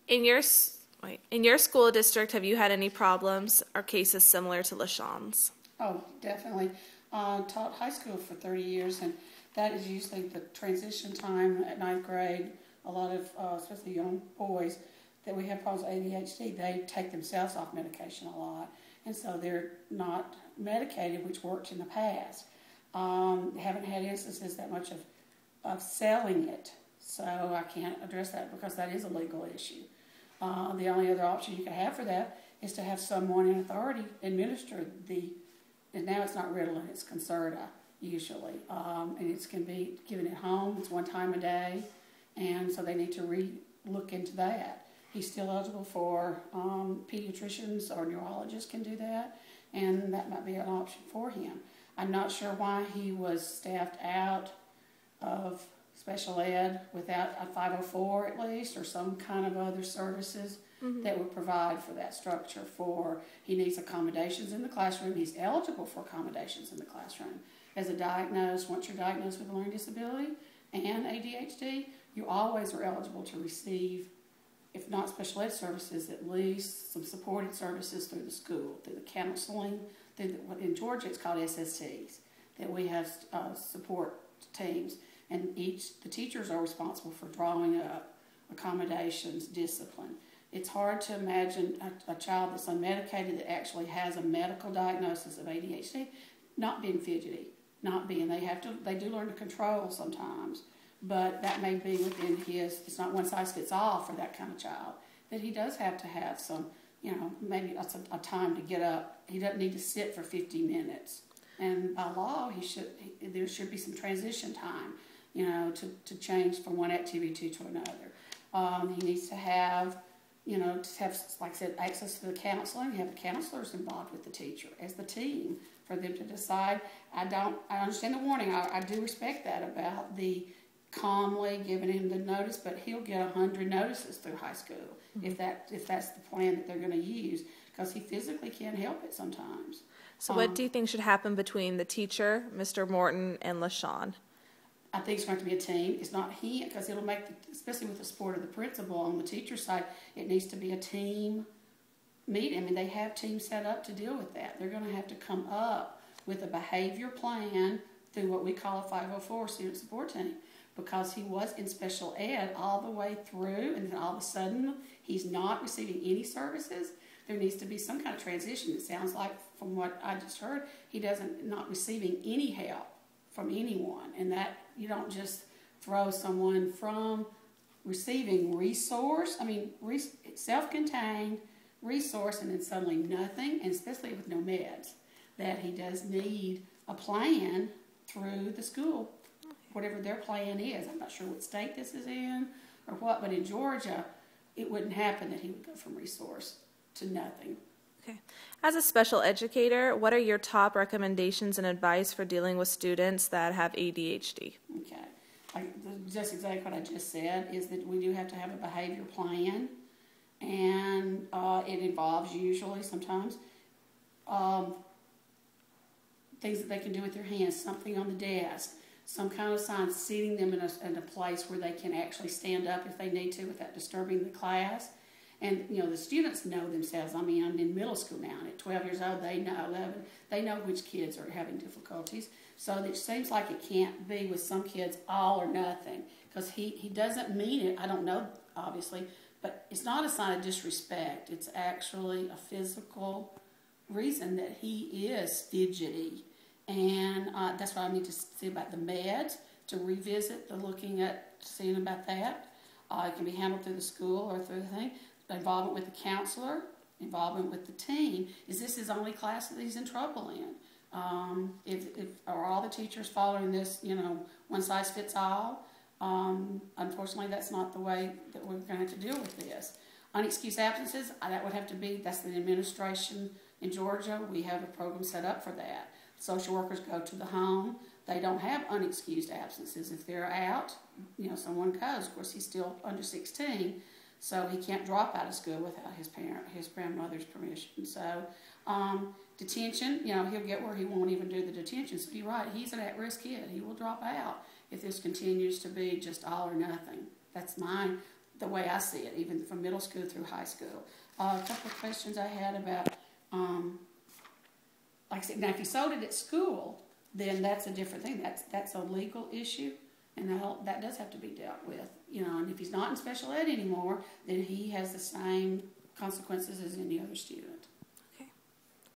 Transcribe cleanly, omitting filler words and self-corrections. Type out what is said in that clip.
In your school district, have you had any problems or cases similar to LaShawn's? Oh, definitely. Taught high school for 30 years, and that is usually the transition time at ninth grade. A lot of, especially young boys, that we have problems with ADHD, they take themselves off medication a lot, and so they're not medicated, which worked in the past. Haven't had instances that much of selling it, so I can't address that because that is a legal issue. The only other option you can have for that is to have someone in authority administer and now it's not Ritalin, it's Concerta usually, and it can be given at home. It's one time a day, and so they need to look into that. He's still eligible for pediatricians or neurologists can do that, and that might be an option for him. I'm not sure why he was staffed out of special ed without a 504 at least, or some kind of other services that would provide for that structure. He needs accommodations in the classroom. He's eligible for accommodations in the classroom. Once you're diagnosed with a learning disability and ADHD, you always are eligible to receive, if not special ed services, at least some supported services through the school, through the counseling. In Georgia, it's called SSTs, that we have support teams, and the teachers are responsible for drawing up accommodations, discipline. It's hard to imagine a child that's unmedicated that actually has a medical diagnosis of ADHD not being fidgety, they do learn to control sometimes, but that may be within it's not one size fits all for that kind of child, that he does have to have some, maybe a time to get up. He doesn't need to sit for 50 minutes. And by law, there should be some transition time, to change from one activity to another. He needs to have, like I said, access to the counseling. Have the counselors involved with the teacher as the team for them to decide. I understand the warning. I do respect that about the calmly giving him the notice, but he'll get 100 notices through high school if that's the plan that they're going to use, because he physically can't help it sometimes. So what do you think should happen between the teacher, Mr. Morton, and LaShawn? I think it's going to be a team. It's not he, because it'll make, especially with the support of the principal on the teacher side, it needs to be a team meeting. I mean, they have teams set up to deal with that. They're going to have to come up with a behavior plan through what we call a 504 student support team, because he was in special ed all the way through, and then all of a sudden he's not receiving any services. There needs to be some kind of transition. It sounds like, from what I just heard, he not receiving any help from anyone, and that you don't just throw someone from receiving self-contained resource, and then suddenly nothing, and especially with no meds, that he does need a plan through the school, whatever their plan is. I'm not sure what state this is in or what, but in Georgia, it wouldn't happen that he would go from resource to nothing. Okay. As a special educator, what are your top recommendations and advice for dealing with students that have ADHD? Okay. Just exactly what I just said, is that we do have to have a behavior plan, and it involves usually sometimes things that they can do with their hands, something on the desk, some kind of sign, seating them in a place where they can actually stand up if they need to without disturbing the class. And, the students know themselves. I mean, I'm in middle school now, and at 12 years old, they know, 11, they know which kids are having difficulties. So it seems like it can't be with some kids all or nothing, because he doesn't mean it. I don't know, obviously, but it's not a sign of disrespect. It's actually a physical reason that he is fidgety. And that's why I need to see about the meds, to revisit seeing about that. It can be handled through the school or through the thing. Involvement with the counselor, involvement with the team. Is this his only class that he's in trouble in? Are all the teachers following this, one size fits all? Unfortunately, that's not the way that we're going to have to deal with this. Unexcused absences, that's the administration in Georgia. We have a program set up for that. Social workers go to the home. They don't have unexcused absences. If they're out, someone goes. Of course, he's still under 16, so he can't drop out of school without his grandmother's permission. So detention, he'll get where he won't even do the detention. So you're right, he's an at-risk kid. He will drop out if this continues to be just all or nothing. That's the way I see it, even from middle school through high school. A couple of questions I had about, like I said, now if he sold it at school, then that's a different thing. That's a legal issue, and that does have to be dealt with. And if he's not in special ed anymore, then he has the same consequences as any other student.